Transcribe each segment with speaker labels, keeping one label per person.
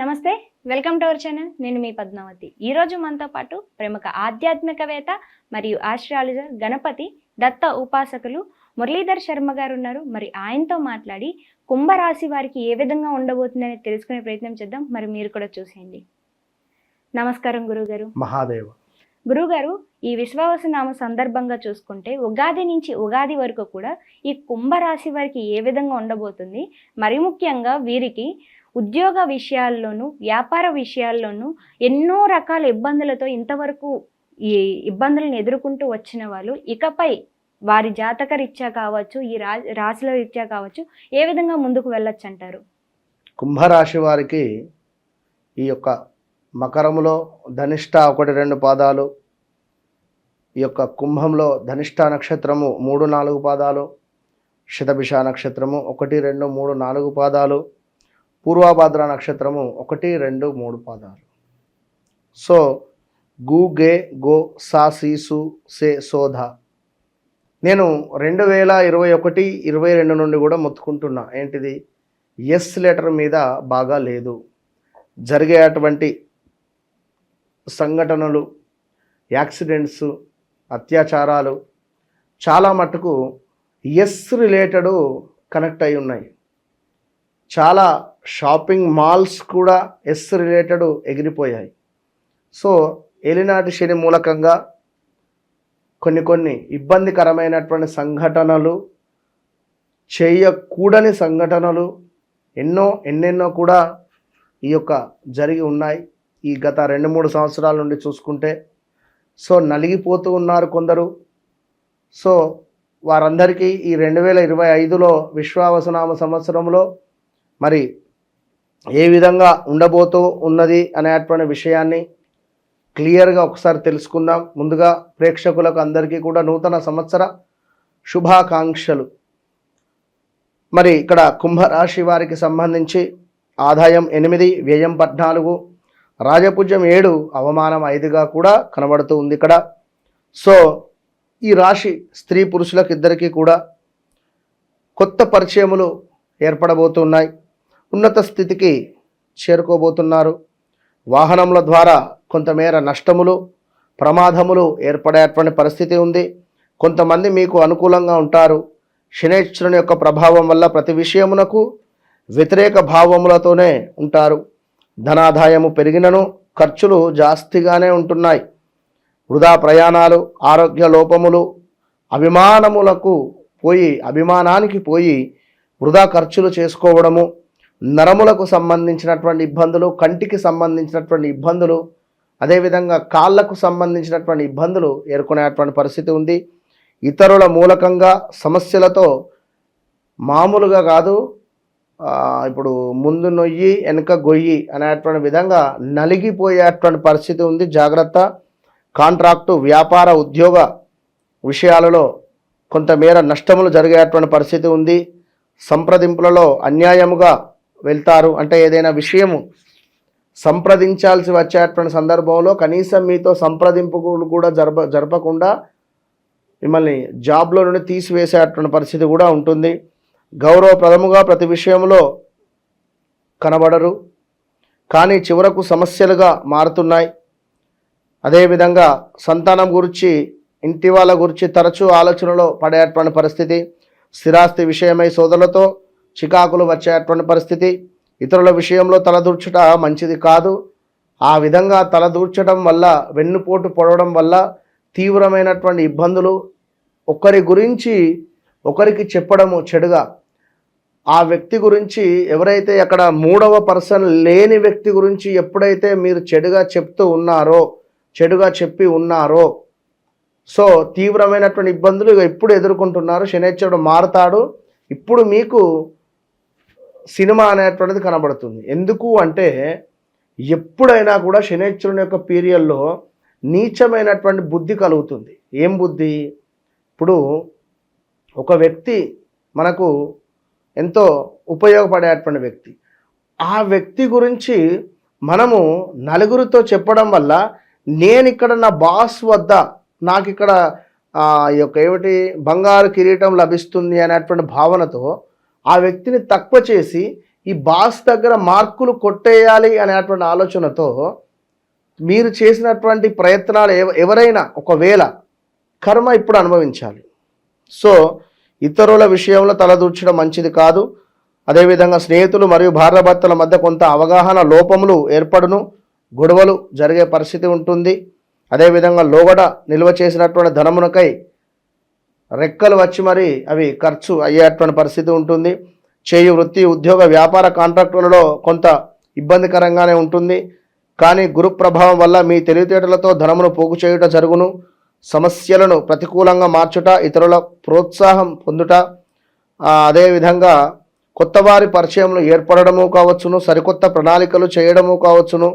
Speaker 1: నమస్తే, welcome to our channel. నేను మీ పద్మావతి. ఈరోజు మనతో పాటు ప్రముఖ ఆధ్యాత్మికవేత్త మరియు ఆస్ట్రాలజర్ గణపతి దత్త ఉపాసకులు మురళీధర్ శర్మ గారు ఉన్నారు. మరి ఆయనతో మాట్లాడి కుంభరాశి వారికి ఏ విధంగా ఉండబోతుందని తెలుసుకునే ప్రయత్నం చేద్దాం. మరి మీరు కూడా చూసేయండి. నమస్కారం గురుగారు.
Speaker 2: మహాదేవ.
Speaker 1: గురుగారు, ఈ విశ్వావసనామ సందర్భంగా చూసుకుంటే ఉగాది నుంచి ఉగాది వరకు కూడా ఈ కుంభరాశి వారికి ఏ విధంగా ఉండబోతుంది, మరి ముఖ్యంగా వీరికి ఉద్యోగ విషయాల్లోనూ వ్యాపార విషయాల్లోనూ ఎన్నో రకాల ఇబ్బందులతో ఇంతవరకు ఈ ఇబ్బందులను ఎదుర్కొంటూ వచ్చిన వాళ్ళు ఇకపై వారి జాతక రీత్యా కావచ్చు, ఈ రాశుల రీత్యా కావచ్చు, ఏ విధంగా ముందుకు వెళ్ళొచ్చు అంటారు?
Speaker 2: కుంభరాశి వారికి ఈ యొక్క మకరములో ధనిష్ట 1-2 పాదాలు, ఈ యొక్క కుంభంలో ధనిష్ట నక్షత్రము 3-4 పాదాలు, శతభిష నక్షత్రము 1, 2, 3, 4 పాదాలు, పూర్వభాద్ర నక్షత్రము 1, 2, 3 పాదాలు. సో గు గే గో సా సీసు సే సోధ. నేను 2021-22 నుండి కూడా మొత్తుకుంటున్నా. ఏంటిది? ఎస్ లెటర్ మీద బాగా లేదు. జరిగేటువంటి సంఘటనలు, యాక్సిడెంట్స్, అత్యాచారాలు చాలా మటుకు ఎస్ రిలేటెడ్ కనెక్ట్ అయి ఉన్నాయి. చాలా షాపింగ్ మాల్స్ కూడా ఎస్ రిలేటెడ్ ఎగిరిపోయాయి. సో ఏలినాటి శని మూలకంగా కొన్ని ఇబ్బందికరమైనటువంటి సంఘటనలు, చేయకూడని సంఘటనలు ఎన్నెన్నో కూడా ఈ యొక్క జరిగి ఉన్నాయి. ఈ గత 2-3 సంవత్సరాల నుండి చూసుకుంటే సో నలిగిపోతూ ఉన్నారు కొందరు. సో వారందరికీ ఈ 2025లో విశ్వావసనామ సంవత్సరంలో మరి ఏ విధంగా ఉండబోతూ ఉన్నది అనేటువంటి విషయాన్ని క్లియర్గా ఒకసారి తెలుసుకుందాం. ముందుగా ప్రేక్షకులకు అందరికీ కూడా నూతన సంవత్సర శుభాకాంక్షలు. మరి ఇక్కడ కుంభరాశి వారికి సంబంధించి ఆదాయం 8, వ్యయం 14, రాజపూజ్యం 7, అవమానం 5గా కూడా కనబడుతూ ఉంది ఇక్కడ. సో ఈ రాశి స్త్రీ పురుషులకు ఇద్దరికీ కూడా కొత్త పరిచయములు ఏర్పడబోతున్నాయి. ఉన్నత స్థితికి చేరుకోబోతున్నారు. వాహనముల ద్వారా కొంతమేర నష్టములు, ప్రమాదములు ఏర్పడేటువంటి పరిస్థితి ఉంది. కొంతమంది మీకు అనుకూలంగా ఉంటారు. శనైశ్వరుని యొక్క ప్రభావం వల్ల ప్రతి విషయమునకు వ్యతిరేక భావములతోనే ఉంటారు. ధనాదాయము పెరిగినను ఖర్చులు జాస్తిగానే ఉంటున్నాయి. వృధా ప్రయాణాలు, ఆరోగ్య లోపములు, అభిమానానికి పోయి వృధా ఖర్చులు చేసుకోవడము, నరములకు సంబంధించినటువంటి ఇబ్బందులు, కంటికి సంబంధించినటువంటి ఇబ్బందులు, అదేవిధంగా కాళ్ళకు సంబంధించినటువంటి ఇబ్బందులు ఎదుర్కొనేటువంటి పరిస్థితి ఉంది. ఇతరుల మూలకంగా సమస్యలతో మామూలుగా కాదు, ఇప్పుడు ముందు నొయ్యి వెనుక గొయ్యి అనేటువంటి విధంగా నలిగిపోయేటువంటి పరిస్థితి ఉంది. జాగ్రత్త. కాంట్రాక్టు, వ్యాపార, ఉద్యోగ విషయాలలో కొంతమేర నష్టములు జరిగేటువంటి పరిస్థితి ఉంది. సంప్రదింపులలో అన్యాయముగా వెళ్తారు. అంటే ఏదైనా విషయము సంప్రదించాల్సి వచ్చేటువంటి సందర్భంలో కనీసం మీతో సంప్రదింపులు కూడా జరపకుండా మిమ్మల్ని జాబ్లో నుండి తీసివేసేటువంటి పరిస్థితి కూడా ఉంటుంది. గౌరవప్రదముగా ప్రతి విషయంలో కనబడరు, కానీ చివరకు సమస్యలుగా మారుతున్నాయి. అదేవిధంగా సంతానం గురించి, ఇంటి వాళ్ళ గురించి తరచూ ఆలోచనలో పడేటువంటి పరిస్థితి. స్థిరాస్తి విషయమై సోదరులతో చికాకులు వచ్చేటువంటి పరిస్థితి. ఇతరుల విషయంలో తలదూర్చుట మంచిది కాదు. ఆ విధంగా తలదూర్చడం వల్ల, వెన్నుపోటు పొడవడం వల్ల తీవ్రమైనటువంటి ఇబ్బందులు, ఒకరి గురించి ఒకరికి చెప్పడము చెడుగా, ఆ వ్యక్తి గురించి ఎవరైతే అక్కడ 3వ పర్సన్ లేని వ్యక్తి గురించి ఎప్పుడైతే మీరు చెడుగా చెప్పి ఉన్నారో సో తీవ్రమైనటువంటి ఇబ్బందులు ఇప్పుడు ఎదుర్కొంటున్నారు. శనైశ్వరుడు మారుతాడు. ఇప్పుడు మీకు సినిమా అనేటువంటిది కనబడుతుంది. ఎందుకు అంటే ఎప్పుడైనా కూడా శనైశ్వరుని యొక్క పీరియడ్లో నీచమైనటువంటి బుద్ధి కలుగుతుంది. ఏం బుద్ధి? ఇప్పుడు ఒక వ్యక్తి మనకు ఎంతో ఉపయోగపడేటువంటి వ్యక్తి, ఆ వ్యక్తి గురించి మనము నలుగురితో చెప్పడం వల్ల నేను ఇక్కడ నా బాస్ వద్ద నాకు ఇక్కడ బంగారు కిరీటం లభిస్తుంది అనేటువంటి భావనతో ఆ వ్యక్తిని తక్కువ చేసి ఈ బాస్ దగ్గర మార్కులు కొట్టేయాలి అనేటువంటి ఆలోచనతో మీరు చేసినటువంటి ప్రయత్నాలు ఎవరైనా ఒకవేళ కర్మ ఇప్పుడు అనుభవించాలి. సో ఇతరుల విషయంలో తలదూర్చడం మంచిది కాదు. అదేవిధంగా స్నేహితులు మరియు భార్యాభర్తల మధ్య కొంత అవగాహన లోపములు ఏర్పడును, గొడవలు జరిగే పరిస్థితి ఉంటుంది. అదేవిధంగా లోగడ నిల్వ చేసినటువంటి ధనమునకై రెక్కలు వచ్చి మరి అవి ఖర్చు అయ్యేటువంటి పరిస్థితి ఉంటుంది. చేయు వృత్తి, ఉద్యోగ, వ్యాపార కాంట్రాక్టులలో కొంత ఇబ్బందికరంగానే ఉంటుంది. కానీ గురు ప్రభావం వల్ల మీ తెలివితేటలతో ధనమును పోగు చేయుట జరుగును. సమస్యలను ప్రతికూలంగా మార్చుట, ఇతరుల ప్రోత్సాహం పొందుట, అదేవిధంగా కొత్త వారి పరిచయంలో ఏర్పడము కావచ్చును, సరికొత్త ప్రణాళికలు చేయడము కావచ్చును.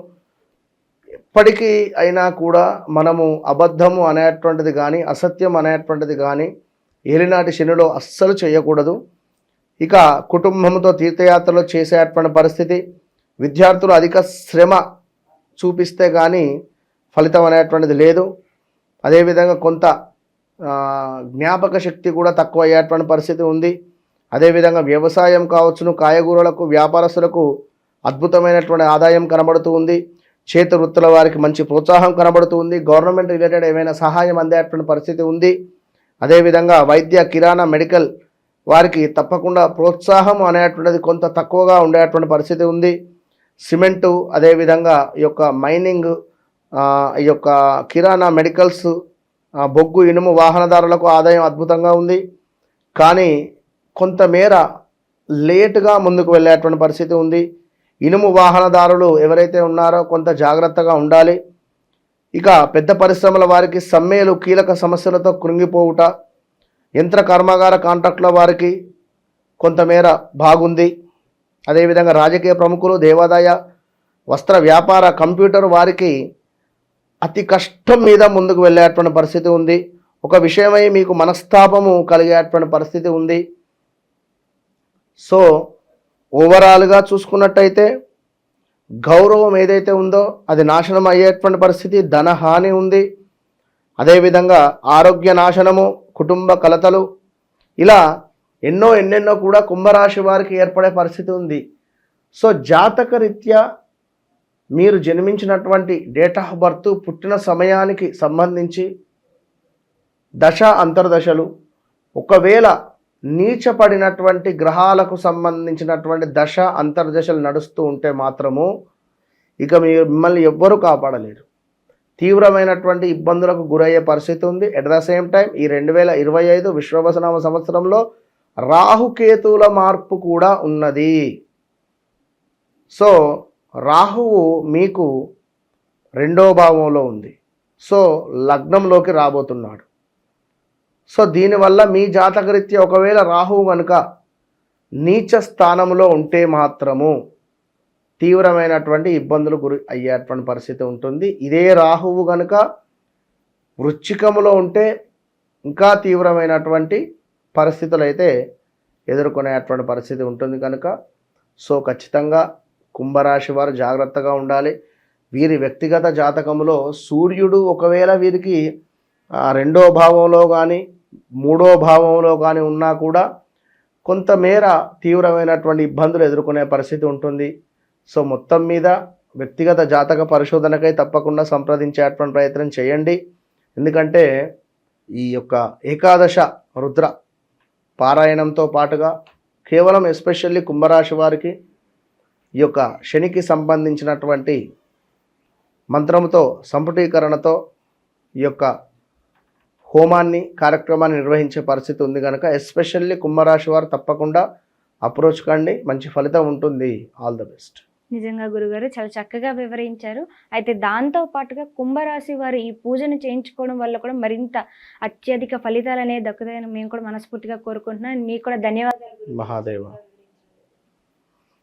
Speaker 2: ఎప్పటికీ అయినా కూడా మనము అబద్ధము అనేటువంటిది కానీ అసత్యం అనేటువంటిది కానీ ఏలినాటి శనిలో అస్సలు చేయకూడదు. ఇక కుటుంబంతో తీర్థయాత్రలు చేసేటువంటి పరిస్థితి, విద్యార్థులు అధిక శ్రమ చూపిస్తే కానీ ఫలితం అనేటువంటిది లేదు. అదేవిధంగా కొంత జ్ఞాపక శక్తి కూడా తక్కువ అయ్యేటువంటి పరిస్థితి ఉంది. అదేవిధంగా వ్యవసాయం కావచ్చును, కాయగూరలకు వ్యాపారస్తులకు అద్భుతమైనటువంటి ఆదాయం కనబడుతూ ఉంది. చేతి వృత్తుల వారికి మంచి ప్రోత్సాహం కనబడుతూ ఉంది. గవర్నమెంట్ రిలేటెడ్ ఏమైనా సహాయం అందేటువంటి పరిస్థితి ఉంది. అదేవిధంగా వైద్య, కిరాణా, మెడికల్ వారికి తప్పకుండా ప్రోత్సాహం అనేటువంటిది కొంత తక్కువగా ఉండేటువంటి పరిస్థితి ఉంది. సిమెంటు, అదేవిధంగా ఈ యొక్క మైనింగ్, ఈ యొక్క కిరాణా, మెడికల్స్, బొగ్గు, ఇనుము వాహనదారులకు ఆదాయం అద్భుతంగా ఉంది. కానీ కొంతమేర లేటుగా ముందుకు వెళ్ళేటువంటి పరిస్థితి ఉంది. ఇనుము వాహనదారులు ఎవరైతే ఉన్నారో కొంత జాగ్రత్తగా ఉండాలి. ఇక పెద్ద పరిశ్రమల వారికి సమ్మెలు కీలక సమస్యలతో కృంగిపోవుట, యంత్ర కర్మాగార కాంట్రాక్టుల వారికి కొంతమేర బాగుంది. అదేవిధంగా రాజకీయ ప్రముఖులు, దేవాదాయ, వస్త్ర వ్యాపార, కంప్యూటర్ వారికి అతి కష్టం మీద ముందుకు వెళ్ళేటువంటి పరిస్థితి ఉంది. ఒక విషయమై మీకు మనస్తాపము కలిగేటువంటి పరిస్థితి ఉంది. సో ఓవరాల్గా చూసుకున్నట్టయితే గౌరవం ఏదైతే ఉందో అది నాశనం అయ్యేటువంటి పరిస్థితి, ధనహాని ఉంది. అదేవిధంగా ఆరోగ్య నాశనము, కుటుంబ కలతలు, ఇలా ఎన్నెన్నో కూడా కుంభరాశి వారికి ఏర్పడే పరిస్థితి ఉంది. సో జాతకరీత్యా మీరు జన్మించినటువంటి డేట్ ఆఫ్ బర్త్, పుట్టిన సమయానికి సంబంధించి దశ అంతర్దశలు, ఒకవేళ నీచపడినటువంటి గ్రహాలకు సంబంధించినటువంటి దశ అంతర్దశలు నడుస్తూ ఉంటే మాత్రము ఇక మిమ్మల్ని ఎవ్వరూ కాపాడలేరు. తీవ్రమైనటువంటి ఇబ్బందులకు గురయ్యే పరిస్థితి ఉంది. ఎట్ ద సేమ్ టైం ఈ 2025 విశ్వవసనామ సంవత్సరంలో రాహుకేతువుల మార్పు కూడా ఉన్నది. సో రాహువు మీకు 2వ భావంలో ఉంది. సో లగ్నంలోకి రాబోతున్నాడు. సో దీనివల్ల మీ జాతకరీత్యా ఒకవేళ రాహువు కనుక నీచ స్థానంలో ఉంటే మాత్రము తీవ్రమైనటువంటి ఇబ్బందులు గురి అయ్యేటువంటి పరిస్థితి ఉంటుంది. ఇదే రాహువు కనుక వృశ్చికములో ఉంటే ఇంకా తీవ్రమైనటువంటి పరిస్థితులు అయితే ఎదుర్కొనేటువంటి పరిస్థితి ఉంటుంది కనుక సో ఖచ్చితంగా కుంభరాశి వారు జాగ్రత్తగా ఉండాలి. వీరి వ్యక్తిగత జాతకంలో సూర్యుడు ఒకవేళ వీరికి 2వ భావంలో కానీ 3వ భావంలో కానీ ఉన్నా కూడా కొంతమేర తీవ్రమైనటువంటి ఇబ్బందులు ఎదుర్కొనే పరిస్థితి ఉంటుంది. సో మొత్తం మీద వ్యక్తిగత జాతక పరిశోధనకై తప్పకుండా సంప్రదించేటువంటి ప్రయత్నం చేయండి. ఎందుకంటే ఈ యొక్క ఏకాదశ రుద్ర పారాయణంతో పాటుగా కేవలం ఎస్పెషల్లీ కుంభరాశి వారికి ఈ యొక్క శనికి సంబంధించినటువంటి మంత్రంతో సంపుటీకరణతో ఈ యొక్క హోమాన్ని కార్యక్రమాన్ని నిర్వహించే పరిస్థితి ఉంది కనుక ఎస్పెషల్లీ కుంభరాశి వారు తప్పకుండా అప్రోచ్ కండి, మంచి ఫలితం ఉంటుంది. All the best.
Speaker 1: నిజంగా గురుగారు చాలా చక్కగా వివరించారు. అయితే దాంతో పాటుగా కుంభరాశి వారు ఈ పూజను చేయించుకోవడం వల్ల కూడా మరింత అత్యధిక ఫలితాలు అనేది దక్కుతాయని మేము కూడా మనస్ఫూర్తిగా కోరుకుంటున్నాం. మీకు కూడా ధన్యవాదాలు.
Speaker 2: మహాదేవ.